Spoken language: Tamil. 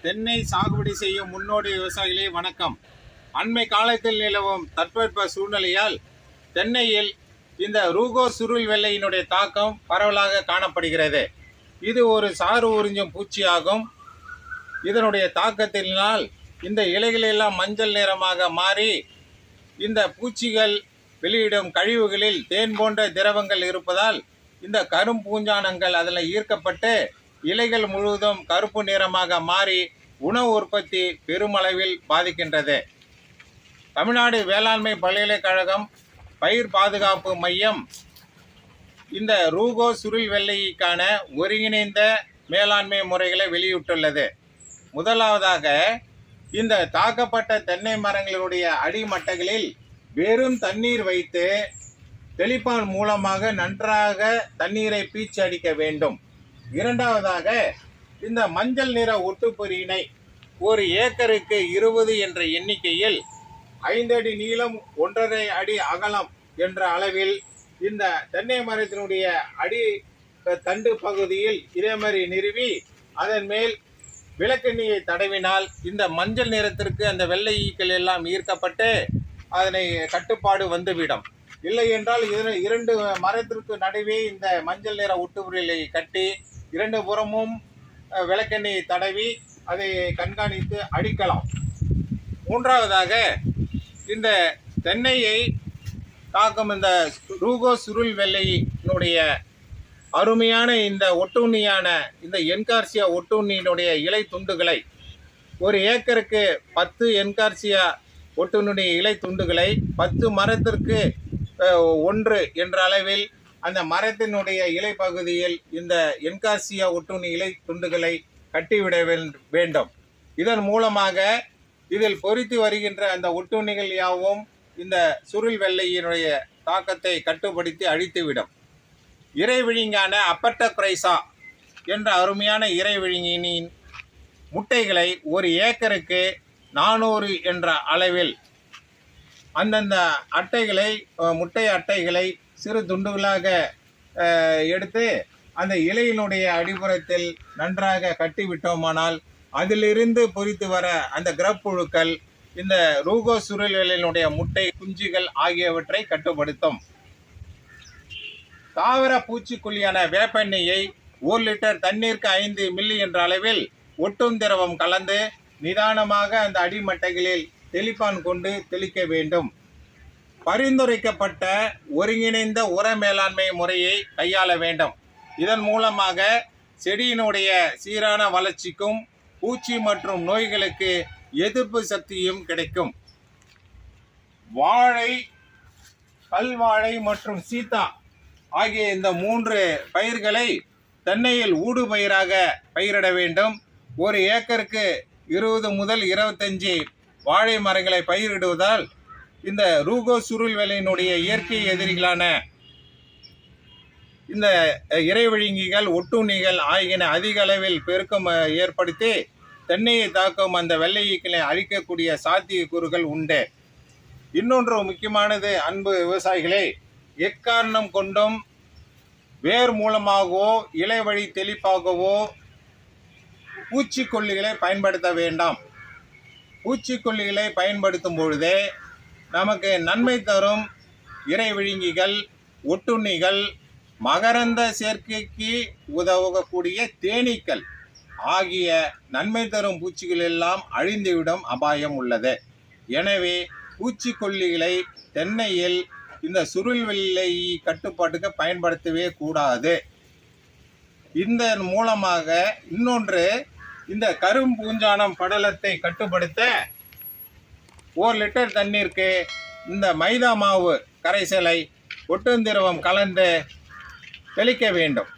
தென்னை சாகுபடி செய்யும் முன்னோடி விவசாயிகளே வணக்கம். அண்மை காலத்தில் நிலவும் தட்பவெப்ப சூழ்நிலையால் தென்னையில் இந்த ரூகோ சுருள் வெள்ளையினுடைய தாக்கம் பரவலாக காணப்படுகிறது. இது ஒரு சாறு உறிஞ்சும் பூச்சியாகும். இதனுடைய தாக்கத்தினால் இந்த இலைகள் எல்லாம் மஞ்சள் நிறமாக மாறி இந்த பூச்சிகள் வெளியிடும் கழிவுகளில் தேன் போன்ற திரவங்கள் இருப்பதால் இந்த கரும்பூஞ்சானங்கள் அதில் ஈர்க்கப்பட்டு இலைகள் முழுவதும் கருப்பு நிறமாக மாறி உணவு உற்பத்தி பெருமளவில் பாதிக்கின்றது. தமிழ்நாடு வேளாண்மை பல்கலைக்கழகம் பயிர் பாதுகாப்பு மையம் இந்த ரூகோ சுருள் வெள்ளைக்கான ஒருங்கிணைந்த மேலாண்மை முறைகளை வெளியிட்டுள்ளது. முதலாவதாக, இந்த தாக்கப்பட்ட தென்னை மரங்களுடைய அடிமட்டைகளில் வெறும் தண்ணீர் வைத்து தெளிப்பான் மூலமாக நன்றாக தண்ணீரை பீச்சி அடிக்க வேண்டும். இரண்டாவதாக, இந்த மஞ்சள் நிற ஒட்டுப்பொறியினை ஒரு ஏக்கருக்கு 20 என்ற எண்ணிக்கையில் 5 அடி நீளம் 1.5 அடி அகலம் என்ற அளவில் இந்த தென்னை மரத்தினுடைய அடி தண்டு பகுதியில் இதே மாதிரி நிறுவி அதன் மேல் விளக்கெண்ணியை தடவினால் இந்த மஞ்சள் நிறத்திற்கு அந்த வெள்ளை ஈக்கள் எல்லாம் ஈர்க்கப்பட்டு அதனை கட்டுப்பாடு வந்துவிடும். இல்லை என்றால் இரண்டு மரத்திற்கு நடுவே இந்த மஞ்சள் நிற ஒட்டுப்பொறியை கட்டி 2 புறமும் விளக்கெண்ணெயை தடவி அதை கண்காணித்து அடிக்கலாம். மூன்றாவதாக, இந்த தென்னையை தாக்கும் இந்த ரூகோ சுருள் வெள்ளையினுடைய அருமையான இந்த ஒட்டுண்ணியான இந்த என்கார்சியா ஒட்டுண்ணியினுடைய இலை துண்டுகளை ஒரு ஏக்கருக்கு 10 என்கார்சியா ஒட்டுண்ணிய இலை துண்டுகளை 10 மரத்திற்கு 1 என்ற அளவில் அந்த மரத்தினுடைய இலை பகுதியில் இந்த என்கார்சியா ஒட்டுண்ணி இலை துண்டுகளை கட்டிவிட வேண்டும். இதன் மூலமாக இதில் பொறித்து வருகின்ற அந்த ஒட்டுண்ணிகள் யாவும் இந்த சுருள் வெள்ளையினுடைய தாக்கத்தை கட்டுப்படுத்தி அழித்துவிடும். இறைவிழுங்கான அப்பட்டக்ரைசா என்ற அருமையான இறைவிழுங்கினின் முட்டைகளை ஒரு ஏக்கருக்கு 400 என்ற அளவில் அந்தந்த முட்டை அட்டைகளை சிறு துண்டுகளாக எடுத்து அந்த இலையினுடைய அடிப்புறத்தில் நன்றாக கட்டிவிட்டோமானால் அதிலிருந்து பொறித்து வர அந்த கிரப்புழுக்கள் இந்த ரூகோ சுருள் வெள்ளையினுடைய முட்டை குஞ்சுகள் ஆகியவற்றை கட்டுப்படுத்தும். தாவர பூச்சிக்கொல்லியான வேப்பெண்ணெயை 1 லிட்டர் தண்ணீருக்கு 5 மில்லி என்ற அளவில் ஒட்டும் திரவம் கலந்து நிதானமாக அந்த அடிமட்டைகளில் தெளிப்பான் கொண்டு தெளிக்க வேண்டும். பரிந்துரைக்கப்பட்ட ஒருங்கிணைந்த உர மேலாண்மை முறையை கையாள வேண்டும். இதன் மூலமாக செடியினுடைய சீரான வளர்ச்சிக்கும் பூச்சி மற்றும் நோய்களுக்கு எதிர்ப்பு சக்தியும் கிடைக்கும். வாழை, கல்வாழை மற்றும் சீத்தா ஆகிய இந்த 3 பயிர்களை தென்னையில் ஊடு பயிராக பயிரிட வேண்டும். ஒரு ஏக்கருக்கு 20 முதல் 25 வாழை மரங்களை பயிரிடுவதால் இந்த ரூகோ சுருள் வெள்ளையினுடைய இயற்கை எதிரிகளான இந்த இறைவிழுங்கிகள் ஒட்டுண்ணிகள் ஆகியன அதிக அளவில் பெருக்கம் ஏற்படுத்தி தென்னையை தாக்கும் அந்த வெள்ளை ஈக்களை அழிக்கக்கூடிய சாத்தியக்கூறுகள் உண்டு. இன்னொன்று முக்கியமானது, அன்பு விவசாயிகளே, எக்காரணம் கொண்டும் வேர் மூலமாகவோ இலை வழி தெளிப்பாகவோ பூச்சிக்கொல்லிகளை பயன்படுத்த வேண்டாம். பூச்சிக்கொல்லிகளை பயன்படுத்தும் பொழுதே நமக்கு நன்மை தரும் இறைவிழுங்கிகள், ஒட்டுண்ணிகள், மகரந்த சேர்க்கைக்கு உதவக்கூடிய தேனீக்கள் ஆகிய நன்மை தரும் பூச்சிகள் எல்லாம் அழிந்துவிடும் அபாயம் உள்ளது. எனவே பூச்சிக்கொல்லிகளை தென்னையில் இந்த சுருள் வெள்ளை கட்டுப்பாட்டுக்கு பயன்படுத்தவே கூடாது. இந்த மூலமாக இன்னொன்று, இந்த கரும்பூஞ்சானம் படலத்தை கட்டுப்படுத்த 1 லிட்டர் தண்ணீருக்கு இந்த மைதா மாவு கரைசலை ஒட்டுந்திரவம் கலந்து தெளிக்க வேண்டும்.